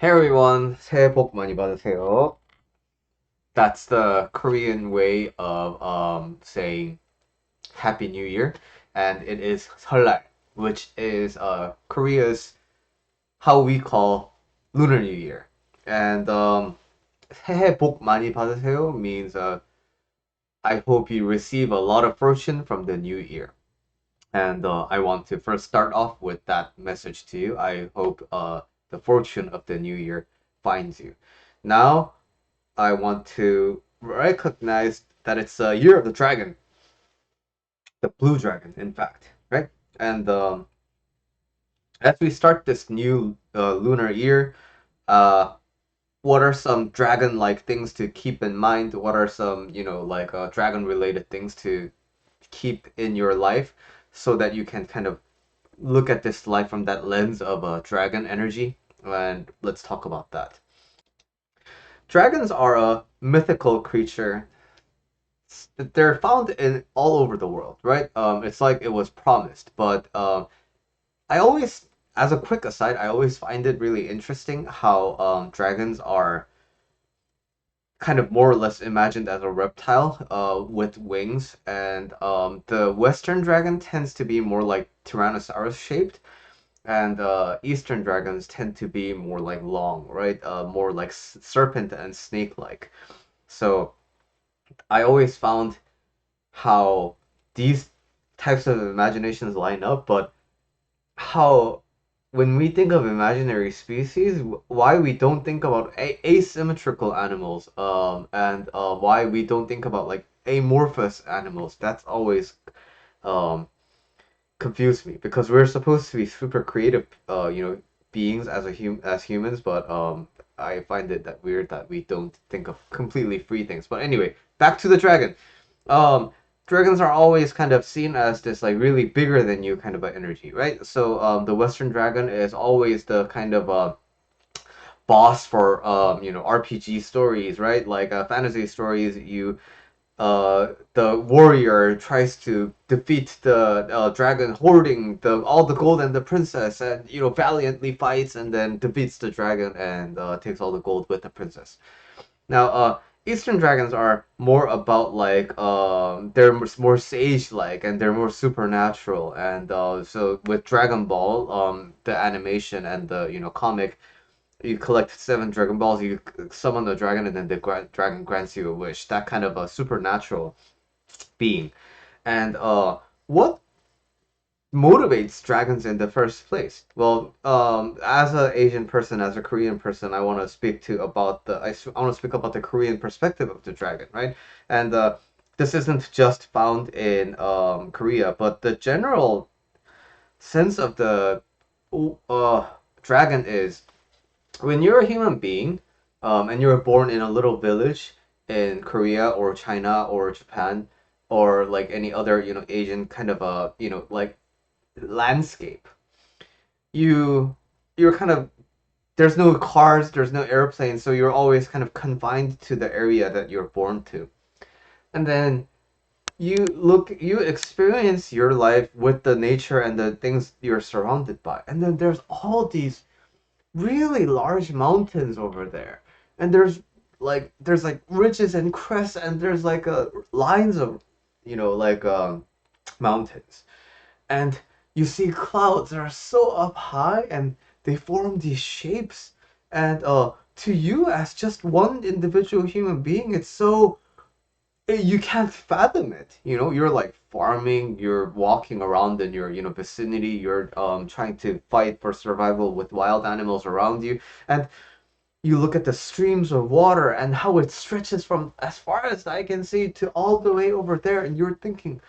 Hey everyone, 새해 복 많이 받으세요. That's the Korean way of saying Happy New Year, and it is 설날, which is Korea's how we call Lunar New Year. And 새해 복 많이 받으세요 means I hope you receive a lot of fortune from the new year. And I want to first start off with that message to you. I hope the fortune of the new year finds you. Now, I want to recognize that it's a year of the dragon, the blue dragon, in fact, right? And as we start this new lunar year, uh, what are some dragon-like things to keep in mind? What are some, like dragon-related things to keep in your life so that you can kind of look at this life from that lens of dragon energy? And let's talk about that. Dragons are a mythical creature. They're found in all over the world, right? It's like it was promised. But I always, as a quick aside, I always find it really interesting how dragons are kind of more or less imagined as a reptile with wings, and the Western dragon tends to be more like Tyrannosaurus shaped, and Eastern dragons tend to be more like long, right? More like serpent and snake like. So I always found how these types of imaginations line up, but how when we think of imaginary species, why we don't think about asymmetrical animals, and why we don't think about like amorphous animals. That's always um confused me because we're supposed to be super creative, beings as as humans, but I find it that weird that we don't think of completely free things. But anyway, back to the dragon. um Dragons are always kind of seen as this like really bigger than you kind of a energy, right? So the Western dragon is always the kind of boss for RPG stories, right? Like fantasy stories. The warrior tries to defeat the dragon hoarding the all the gold and the princess, and valiantly fights and then defeats the dragon and takes all the gold with the princess. Now, Eastern dragons are more about like they're more sage-like and they're more supernatural. And so with Dragon Ball, the animation and the comic, you collect seven Dragon Balls, you summon the dragon, and then the dragon grants you a wish. That kind of a supernatural being. And what motivates dragons in the first place? Well, as an Asian person, as a Korean person, I want to speak to about I want to speak about the Korean perspective of the dragon, right? And this isn't just found in Korea, but the general sense of the uh, dragon is when you're a human being, and you're born in a little village in Korea or China or Japan or like any other Asian kind of a like landscape, you you're kind of there's no cars, there's no airplanes, so you're always kind of confined to the area that you're born to. And then you experience your life with the nature and the things you're surrounded by. And then there's all these really large mountains over there. And there's like ridges and crests, and there's like lines of like mountains. And you see clouds that are so up high and they form these shapes. And to you as just one individual human being, it's so you can't fathom it. You're like farming, you're walking around in your vicinity, you're trying to fight for survival with wild animals around you. And you look at the streams of water and how it stretches from as far as I can see to all the way over there, and you're thinking,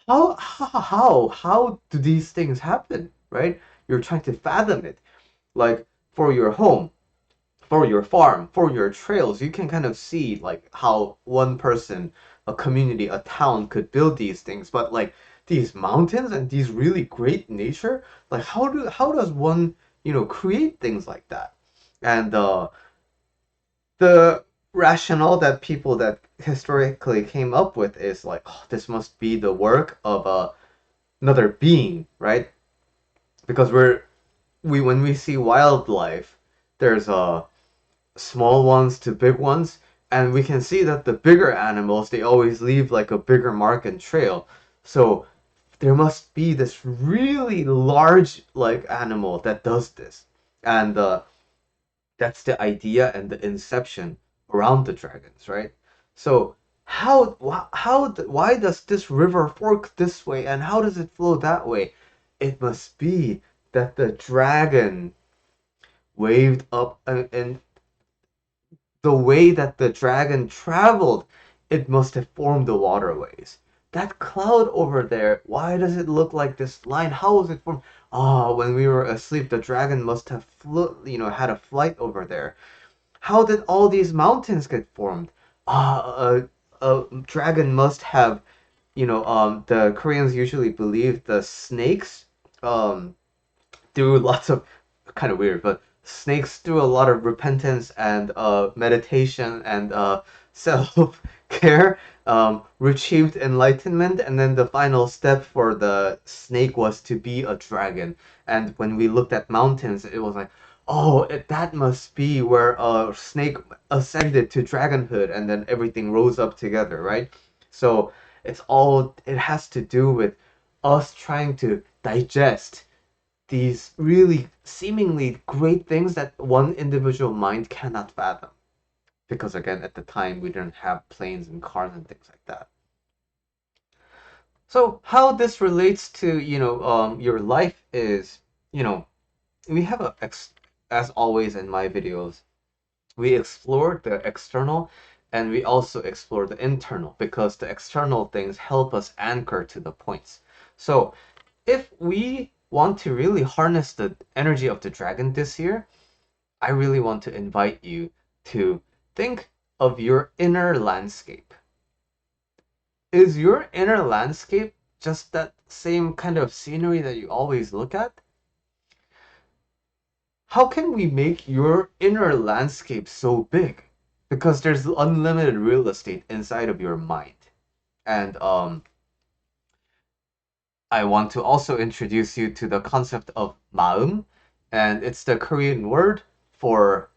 how do these things happen, right? You're trying to fathom it. Like for your home, for your farm, for your trails, you can kind of see like how one person, a community, a town could build these things. But like these mountains and these really great nature, like how does one create things like that? And the rationale that people that historically came up with is like, oh, this must be the work of another being, right? Because we when we see wildlife, There's small ones to big ones, and we can see that the bigger animals, they always leave like a bigger mark and trail. So there must be this really large like animal that does this, and that's the idea and the inception around the dragons, right? So why does this river fork this way, and how does it flow that way? It must be that the dragon waved up, and the way that the dragon traveled, it must have formed the waterways. That cloud over there, why does it look like this line? How was it formed? Ah, when we were asleep, the dragon must have had a flight over there. How did all these mountains get formed? A dragon must have, the Koreans usually believe the snakes, um, through lots of kind of weird, but snakes through a lot of repentance and meditation and self care achieved enlightenment, and then the final step for the snake was to be a dragon. And when we looked at mountains, it was like, oh, that must be where a snake ascended to dragonhood, and then everything rose up together, right? So it has to do with us trying to digest these really seemingly great things that one individual mind cannot fathom. Because again, at the time, we didn't have planes and cars and things like that. So how this relates to, your life is, you know, we have as always in my videos, we explore the external and we also explore the internal, because the external things help us anchor to the points. So if we want to really harness the energy of the dragon this year, I really want to invite you to think of your inner landscape. Is your inner landscape just that same kind of scenery that you always look at? How can we make your inner landscape so big? Because there's unlimited real estate inside of your mind. And I want to also introduce you to the concept of 마음, and it's the Korean word for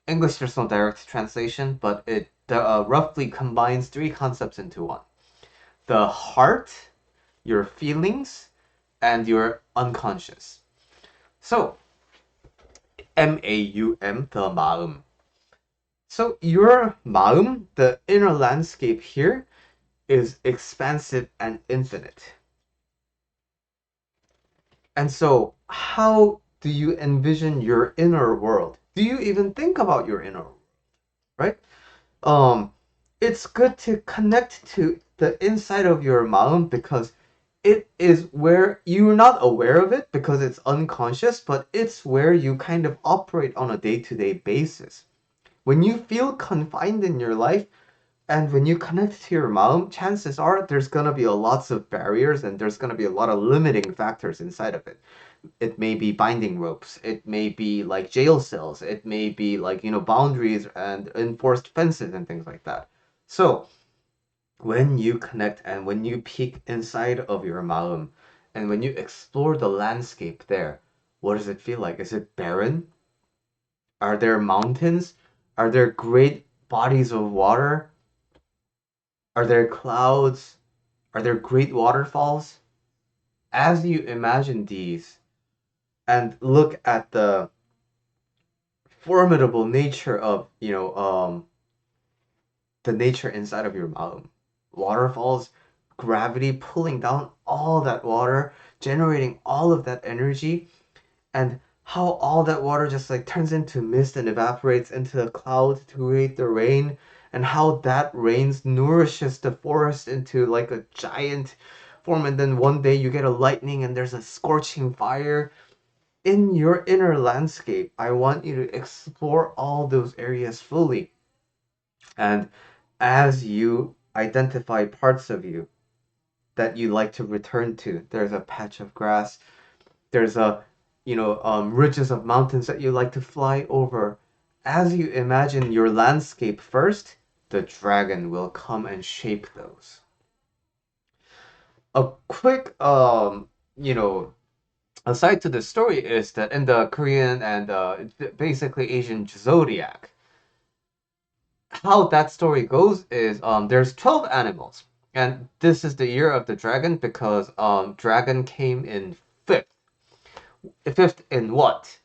English. There's no direct translation, but it roughly combines three concepts into one: the heart, your feelings, and your unconscious. So, M-A-U-M, the 마음. So your 마음, the inner landscape here, is expansive and infinite. And so, how do you envision your inner world? Do you even think about your inner world, right? Um, it's good to connect to the inside of your 마음, because it is where you're not aware of it because it's unconscious, but it's where you kind of operate on a day-to-day basis. When you feel confined in your life, and when you connect to your mom, chances are there's gonna be a lots of barriers and there's gonna be a lot of limiting factors inside of it. It may be binding ropes, it may be like jail cells, it may be like, boundaries and enforced fences and things like that. So when you connect and when you peek inside of your maum and when you explore the landscape there, what does it feel like? Is it barren? Are there mountains? Are there great bodies of water? Are there clouds? Are there great waterfalls? As you imagine these and look at the formidable nature of, the nature inside of your mountain, waterfalls, gravity pulling down all that water, generating all of that energy, and how all that water just like turns into mist and evaporates into a cloud to create the rain, and how that rains nourishes the forest into like a giant form, and then one day you get a lightning and there's a scorching fire. In your inner landscape, I want you to explore all those areas fully. And as you identify parts of you that you like to return to, there's a patch of grass, there's ridges of mountains that you like to fly over. As you imagine your landscape first, the dragon will come and shape those. A quick, you know, aside to the story is that in the Korean and basically Asian zodiac, how that story goes is there's 12 animals, and this is the year of the dragon because dragon came in fifth. Fifth in what?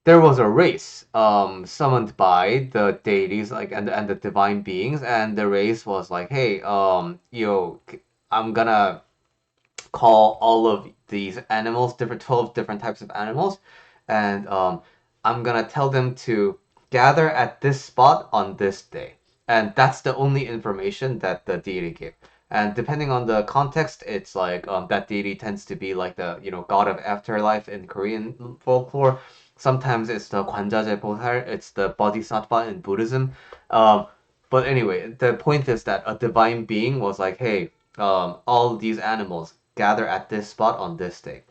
There was a race summoned by the deities like and the divine beings, and the race was like, hey, I'm gonna call all of these animals, different 12 different types of animals, and I'm gonna tell them to gather at this spot on this day. And that's the only information that the deity gave. And depending on the context, it's like that deity tends to be like the god of afterlife in Korean folklore. Sometimes it's the 관자재 보살, it's the bodhisattva in Buddhism. Um, but anyway, the point is that a divine being was like, hey, all these animals gather at this spot on this day.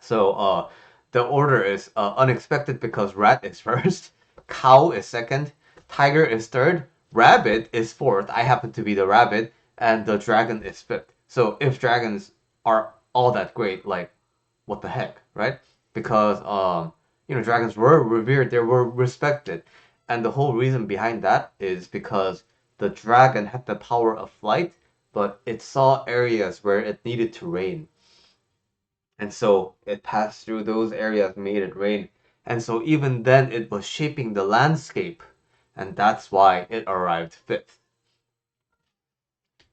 So the order is unexpected because rat is first, cow is second, tiger is third, rabbit is fourth. I happen to be the rabbit, and the dragon is fifth. So if dragons are all that great, like what the heck, right? Because dragons were revered, they were respected, and the whole reason behind that is because the dragon had the power of flight, but it saw areas where it needed to rain, and so it passed through those areas, made it rain, and so even then it was shaping the landscape, and that's why it arrived fifth.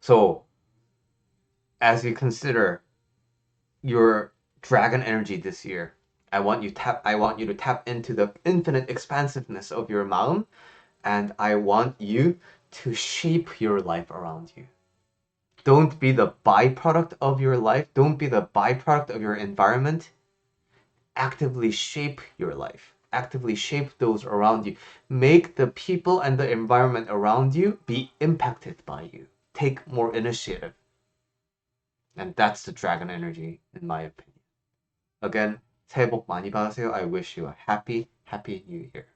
So as you consider your dragon energy this year, I want you to tap into the infinite expansiveness of your maum, and I want you to shape your life around you. Don't be the byproduct of your life. Don't be the byproduct of your environment. Actively shape your life. Actively shape those around you. Make the people and the environment around you be impacted by you. Take more initiative. And that's the dragon energy, in my opinion. Again, 새해 복 많이 받으세요. I wish you a happy, happy new year.